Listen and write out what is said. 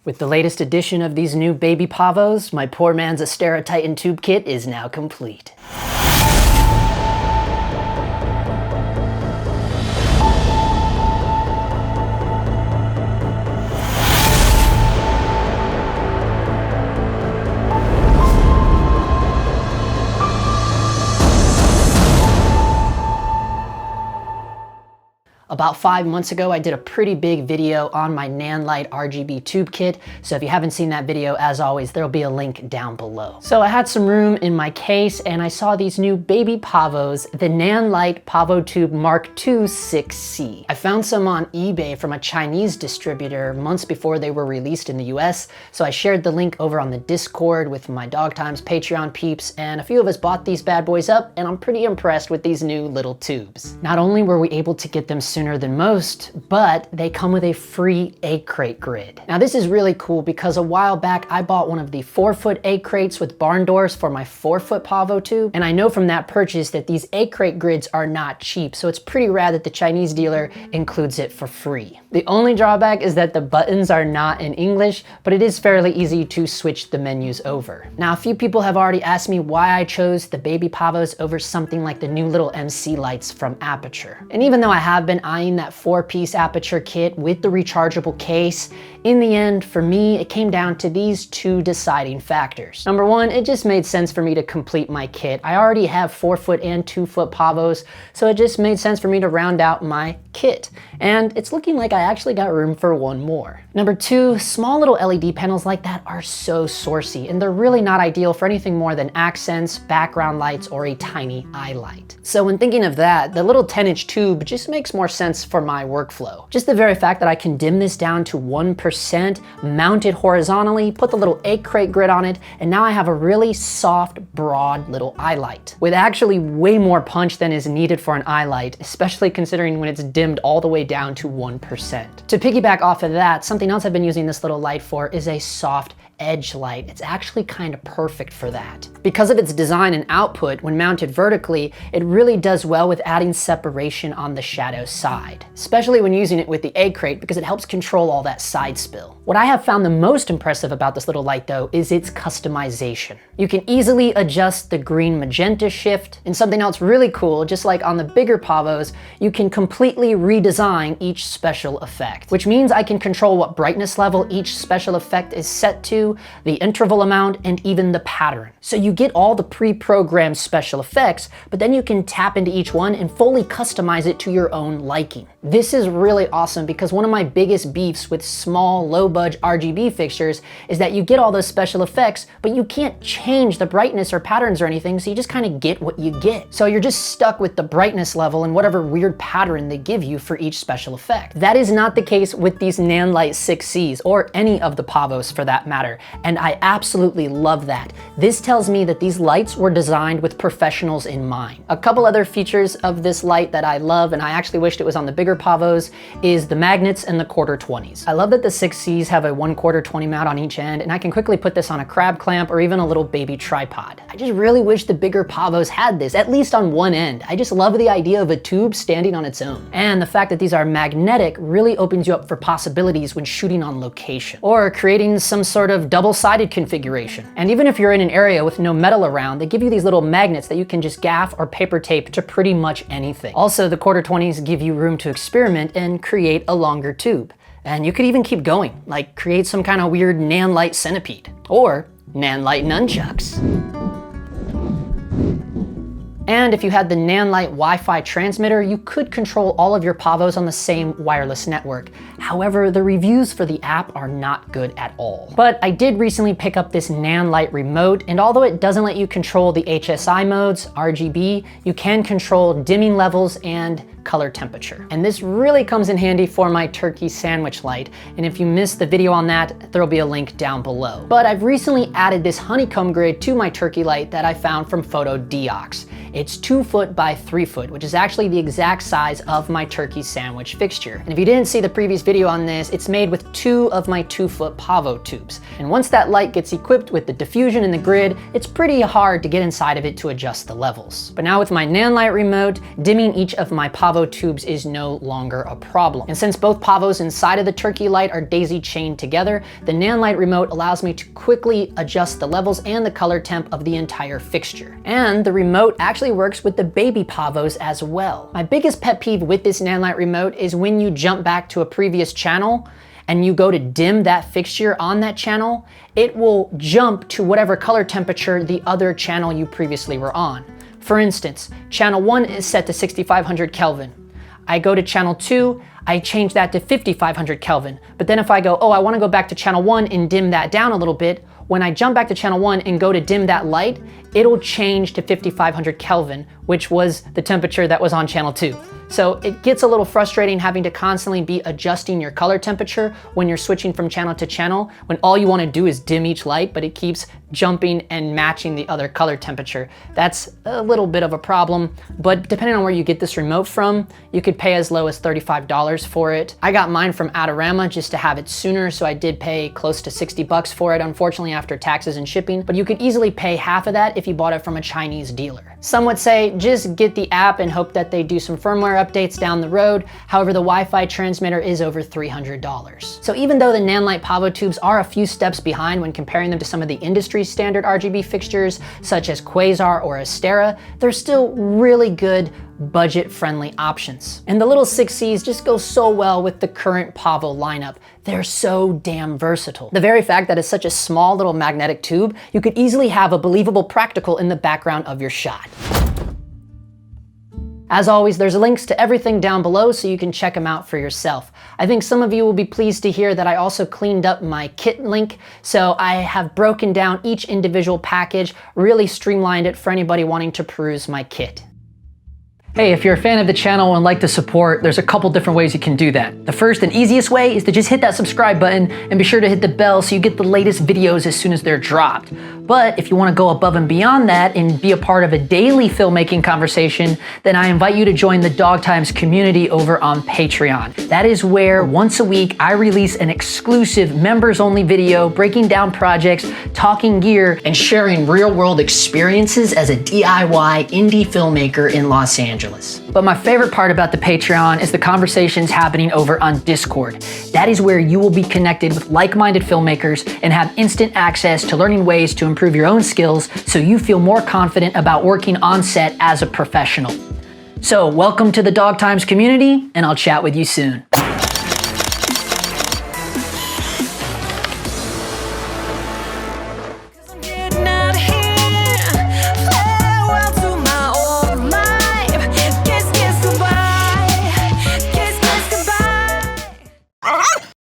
With the latest edition of these new baby Pavos, my poor man's Astera Titan tube kit is now complete. About 5 months ago, I did a pretty big video on my Nanlite RGB tube kit, so if you haven't seen that video, as always, there'll be a link down below. So I had some room in my case, and I saw these new baby Pavos, the Nanlite PavoTube Mark II 6C. I found some on eBay from a Chinese distributor months before they were released in the US, so I shared the link over on the Discord with my Dog Times Patreon peeps, and a few of us bought these bad boys up, and I'm pretty impressed with these new little tubes. Not only were we able to get them sooner than most, but they come with a free egg crate grid. Now this is really cool because a while back I bought one of the 4-foot egg crates with barn doors for my 4-foot PavoTube, and I know from that purchase that these egg crate grids are not cheap, so it's pretty rad that the Chinese dealer includes it for free. The only drawback is that the buttons are not in English, but it is fairly easy to switch the menus over. Now a few people have already asked me why I chose the baby Pavos over something like the new little MC lights from Aputure. And even though I have been eyeing that 4-piece Aputure kit with the rechargeable case, in the end, for me, it came down to these two deciding factors. Number one, it just made sense for me to complete my kit. I already have 4-foot and 2-foot Pavos, so it just made sense for me to round out my kit. And it's looking like I actually got room for one more. Number two, small little LED panels like that are so sourcey, and they're really not ideal for anything more than accents, background lights, or a tiny eye light. So when thinking of that, the little 10-inch tube just makes more sense for my workflow. Just the very fact that I can dim this down to 1%, mount it horizontally, put the little egg crate grid on it, and now I have a really soft, broad little eye light, with actually way more punch than is needed for an eye light, especially considering when it's dimmed all the way down to 1%. To piggyback off of that, something else I've been using this little light for is a soft edge light. It's actually kind of perfect for that. Because of its design and output, when mounted vertically, it really does well with adding separation on the shadow side, especially when using it with the egg crate because it helps control all that side spill. What I have found the most impressive about this little light though is its customization. You can easily adjust the green magenta shift, and something else really cool, just like on the bigger Pavos, you can completely redesign each special effect, which means I can control what brightness level each special effect is set to, the interval amount, and even the pattern. So you get all the pre-programmed special effects, but then you can tap into each one and fully customize it to your own liking. This is really awesome because one of my biggest beefs with small, low-budge RGB fixtures is that you get all those special effects, but you can't change the brightness or patterns or anything, so you just kind of get what you get. So you're just stuck with the brightness level and whatever weird pattern they give you for each special effect. That is not the case with these Nanlite 6Cs, or any of the Pavos for that matter, and I absolutely love that. This tells me that these lights were designed with professionals in mind. A couple other features of this light that I love, and I actually wished it was on the bigger Pavos, is the magnets and the 1/4-20s. I love that the 6Cs have a 1/4-20 mount on each end, and I can quickly put this on a crab clamp or even a little baby tripod. I just really wish the bigger Pavos had this, at least on one end. I just love the idea of a tube standing on its own. And the fact that these are magnetic really opens you up for possibilities when shooting on location, or creating some sort of double-sided configuration. And even if you're in an area with no metal around, they give you these little magnets that you can just gaff or paper tape to pretty much anything. Also, the 1/4-20s give you room to experiment and create a longer tube. And you could even keep going, like create some kind of weird Nanlite centipede, or Nanlite nunchucks. And if you had the Nanlite Wi-Fi transmitter, you could control all of your Pavos on the same wireless network. However, the reviews for the app are not good at all. But I did recently pick up this Nanlite remote, and although it doesn't let you control the HSI modes, RGB, you can control dimming levels and color temperature. And this really comes in handy for my turkey sandwich light. And if you missed the video on that, there'll be a link down below. But I've recently added this honeycomb grid to my turkey light that I found from PhotoDiox. It's 2 foot by 3 foot, which is actually the exact size of my turkey sandwich fixture. And if you didn't see the previous video on this, it's made with 2 of my 2-foot Pavo tubes. And once that light gets equipped with the diffusion and the grid, it's pretty hard to get inside of it to adjust the levels. But now with my Nanlite remote, dimming each of my Pavo tubes is no longer a problem. And since both Pavos inside of the turkey light are daisy chained together, the Nanlite remote allows me to quickly adjust the levels and the color temp of the entire fixture. And the remote actually works with the baby Pavos as well. My biggest pet peeve with this Nanlite remote is when you jump back to a previous channel and you go to dim that fixture on that channel, it will jump to whatever color temperature the other channel you previously were on. For instance, channel 1 is set to 6500 Kelvin. I go to channel 2, I change that to 5500 Kelvin. But then if I go, oh, I wanna go back to channel 1 and dim that down a little bit, when I jump back to channel 1 and go to dim that light, it'll change to 5500 Kelvin, which was the temperature that was on channel 2. So it gets a little frustrating having to constantly be adjusting your color temperature when you're switching from channel to channel, when all you want to do is dim each light, but it keeps jumping and matching the other color temperature. That's a little bit of a problem, but depending on where you get this remote from, you could pay as low as $35 for it. I got mine from Adorama just to have it sooner, so I did pay close to 60 bucks for it, unfortunately after taxes and shipping, but you could easily pay half of that if you bought it from a Chinese dealer. Some would say just get the app and hope that they do some firmware updates down the road. However, the Wi-Fi transmitter is over $300. So even though the Nanlite Pavo tubes are a few steps behind when comparing them to some of the industry standard RGB fixtures, such as Quasar or Astera, they're still really good budget-friendly options. And the little 6Cs just go so well with the current Pavo lineup. They're so damn versatile. The very fact that it's such a small little magnetic tube, you could easily have a believable practical in the background of your shot. As always, there's links to everything down below so you can check them out for yourself. I think some of you will be pleased to hear that I also cleaned up my kit link, so I have broken down each individual package, really streamlined it for anybody wanting to peruse my kit. Hey, if you're a fan of the channel and like the support, there's a couple different ways you can do that. The first and easiest way is to just hit that subscribe button and be sure to hit the bell so you get the latest videos as soon as they're dropped. But if you want to go above and beyond that and be a part of a daily filmmaking conversation, then I invite you to join the Dog Times community over on Patreon. That is where once a week I release an exclusive members-only video breaking down projects, talking gear, and sharing real-world experiences as a DIY indie filmmaker in Los Angeles. But my favorite part about the Patreon is the conversations happening over on Discord. That is where you will be connected with like-minded filmmakers and have instant access to learning ways to improve your own skills so you feel more confident about working on set as a professional. So welcome to the Dog Times community, and I'll chat with you soon.